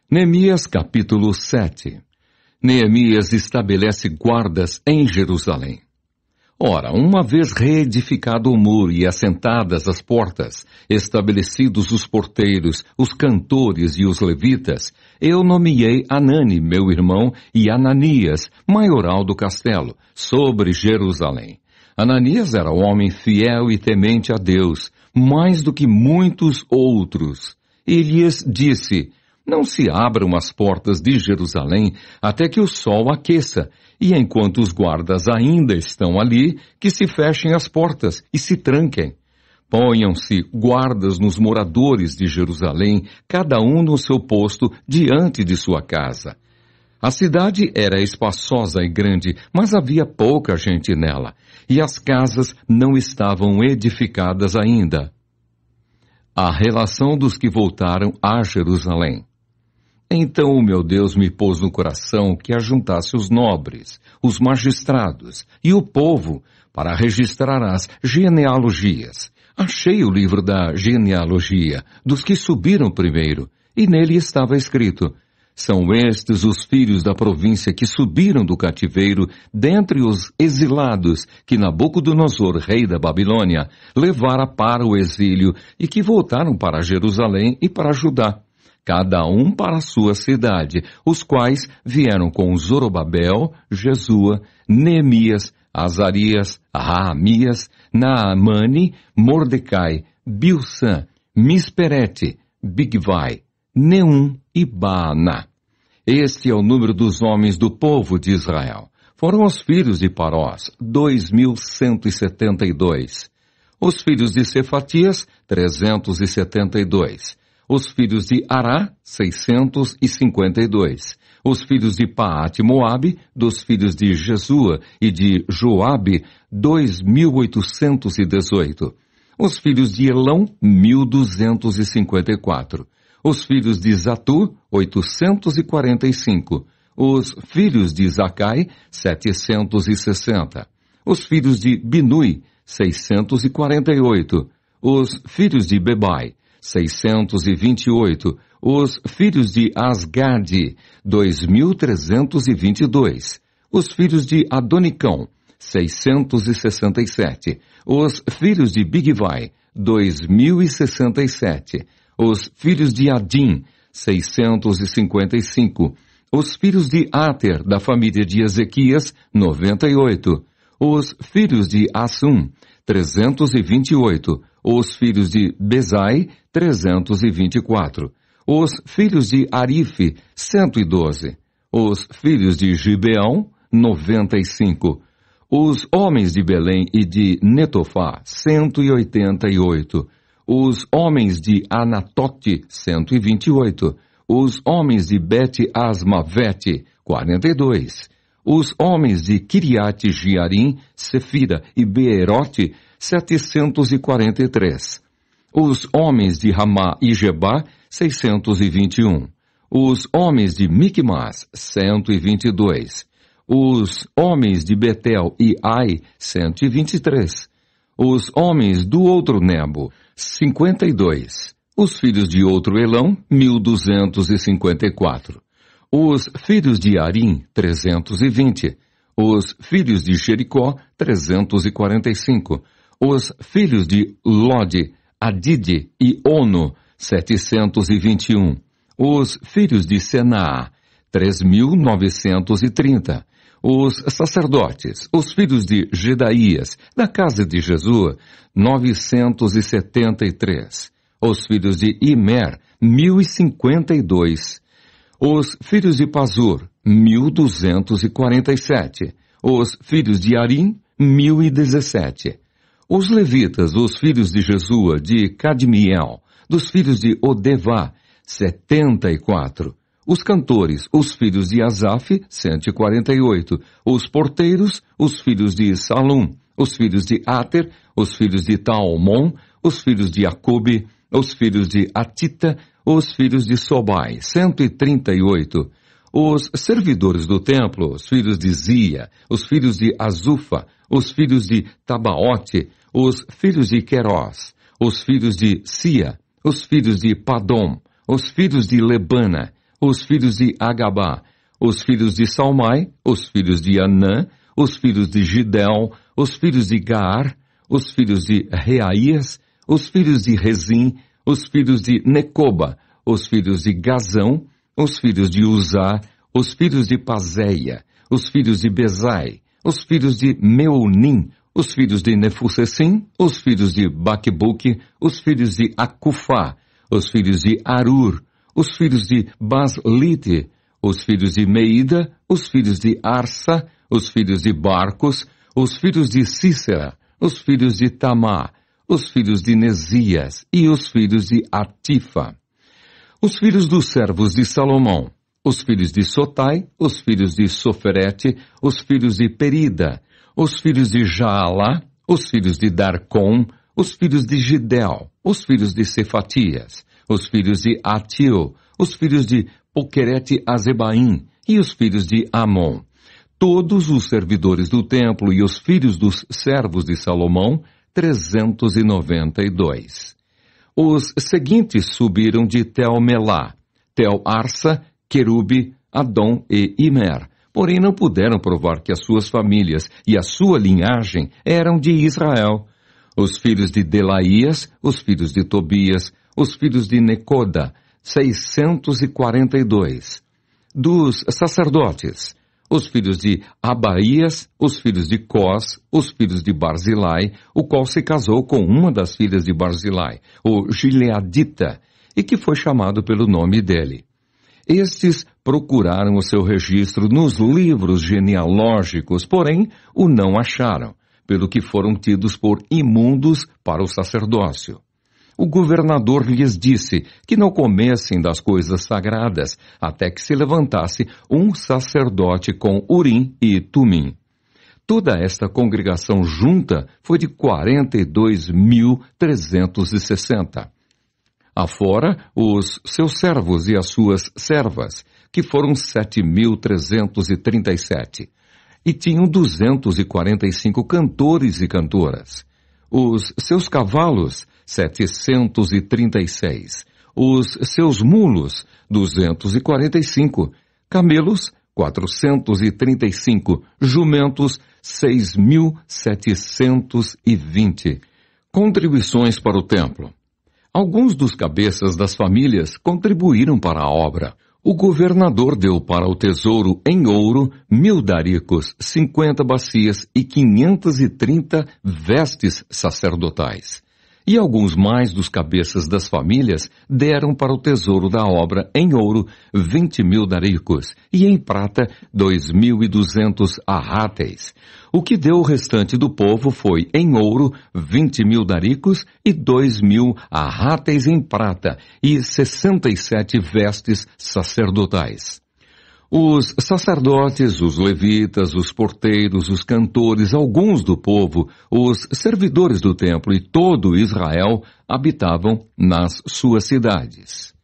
Neemias capítulo 7. Neemias estabelece guardas em Jerusalém. Ora, uma vez reedificado o muro e assentadas as portas, estabelecidos os porteiros, os cantores e os levitas, eu nomeei Anani, meu irmão, e Ananias, maioral do castelo, sobre Jerusalém. Ananias era homem fiel e temente a Deus, mais do que muitos outros. E lhes disse: não se abram as portas de Jerusalém até que o sol aqueça, e enquanto os guardas ainda estão ali, que se fechem as portas e se tranquem. Ponham-se guardas nos moradores de Jerusalém, cada um no seu posto diante de sua casa. A cidade era espaçosa e grande, mas havia pouca gente nela, e as casas não estavam edificadas ainda. A relação dos que voltaram a Jerusalém. Então o meu Deus me pôs no coração que ajuntasse os nobres, os magistrados e o povo para registrar as genealogias. Achei o livro da genealogia dos que subiram primeiro, e nele estava escrito: são estes os filhos da província que subiram do cativeiro, dentre os exilados que Nabucodonosor, rei da Babilônia, levara para o exílio e que voltaram para Jerusalém e para Judá, cada um para a sua cidade, os quais vieram com Zorobabel, Jesua, Neemias, Azarias, Raamias, Naamani, Mordecai, Bilsã, Misperete, Bigvai, Neum e Baana. Este é o número dos homens do povo de Israel. Foram os filhos de Parós, 2.172. Os filhos de Cefatias, 372. Os filhos de Ará, 652. Os filhos de Paate Moabe, dos filhos de Jesua e de Joabe, 2.818. Os filhos de Elão, 1.254. Os filhos de Zatu, 845. Os filhos de Zacai, 760. Os filhos de Binui, 648. Os filhos de Bebai, 628, os filhos de Asgade, 2.322, os filhos de Adonicão, 667, os filhos de Bigvai, 2.067, os filhos de Adim, 655, os filhos de Ater, da família de Ezequias, 98, os filhos de Assum, 328, os filhos de Bezai, 324. Os filhos de Arife, 112. Os filhos de Gibeão, 95. Os homens de Belém e de Netofá, 188. Os homens de Anatote, 128. Os homens de Bet-Asmavete, 42. Os homens de Kiriate Jearim, Sefira e Beerote, 743. Os homens de Ramá e Gebá, 621. Os homens de Micmas, 122. Os homens de Betel e Ai, 123. Os homens do outro Nebo, 52. Os filhos de outro Elão, 1.254. Os filhos de Arim, 320. Os filhos de Jericó, 345. Os filhos de Lode, Adide e Ono, 721. Os filhos de Senaa, 3.930. Os sacerdotes, os filhos de Gedaías, da casa de Jesua, 973. Os filhos de Imer, 1.052. Os filhos de Pazur, 1.247. Os filhos de Arim, 1.017. Os levitas, os filhos de Jesua, de Cadmiel, dos filhos de Odevá, 74. Os cantores, os filhos de Asaf, 148. Os porteiros, os filhos de Salum, os filhos de Ater, os filhos de Talmon, os filhos de Acube, os filhos de Atita, os filhos de Sobai, 138. Os servidores do templo, os filhos de Zia, os filhos de Azufa, os filhos de Tabaote, os filhos de Querós, os filhos de Sia, os filhos de Padom, os filhos de Lebana, os filhos de Agabá, os filhos de Salmai, os filhos de Anã, os filhos de Gidel, os filhos de Gaar, os filhos de Reaías, os filhos de Rezim, os filhos de Necoba, os filhos de Gazão, os filhos de Uzá, os filhos de Pazéia, os filhos de Bezai, os filhos de Meunim, os filhos de Nefusessim, os filhos de Baquebuque, os filhos de Acufá, os filhos de Arur, os filhos de Baslite, os filhos de Meida, os filhos de Arsa, os filhos de Barcos, os filhos de Cícera, os filhos de Tamá, os filhos de Nesias e os filhos de Atifa. Os filhos dos servos de Salomão, os filhos de Sotai, os filhos de Soferete, os filhos de Perida, os filhos de Jaalá, os filhos de Darcom, os filhos de Gidel, os filhos de Cefatias, os filhos de Atil, os filhos de Poquerete Azebaim e os filhos de Amon. Todos os servidores do templo e os filhos dos servos de Salomão, 392. Os seguintes subiram de Tel-Melá, Tel-Arsa, Querube, Adom e Imer, porém não puderam provar que as suas famílias e a sua linhagem eram de Israel. Os filhos de Delaías, os filhos de Tobias, os filhos de Necoda, 642. Dos sacerdotes, os filhos de Abaías, os filhos de Cós, os filhos de Barzilai, o qual se casou com uma das filhas de Barzilai, o Gileadita, e que foi chamado pelo nome dele. Estes procuraram o seu registro nos livros genealógicos, porém o não acharam, pelo que foram tidos por imundos para o sacerdócio. O governador lhes disse que não comessem das coisas sagradas, até que se levantasse um sacerdote com Urim e Tumim. Toda esta congregação junta foi de 42.360. Afora os seus servos e as suas servas, que foram 7.337. E tinham 245 cantores e cantoras. Os seus cavalos, 736. Os seus mulos, 245. Camelos, 435. Jumentos, 6.720. Contribuições para o templo. Alguns dos cabeças das famílias contribuíram para a obra. O governador deu para o tesouro em ouro 1.000 daricos, 50 bacias e 530 vestes sacerdotais. E alguns mais dos cabeças das famílias deram para o tesouro da obra em ouro 20.000 daricos e em prata 2.200 arráteis. O que deu o restante do povo foi em ouro 20.000 daricos e 2.000 arráteis em prata e 67 vestes sacerdotais. Os sacerdotes, os levitas, os porteiros, os cantores, alguns do povo, os servidores do templo e todo Israel habitavam nas suas cidades.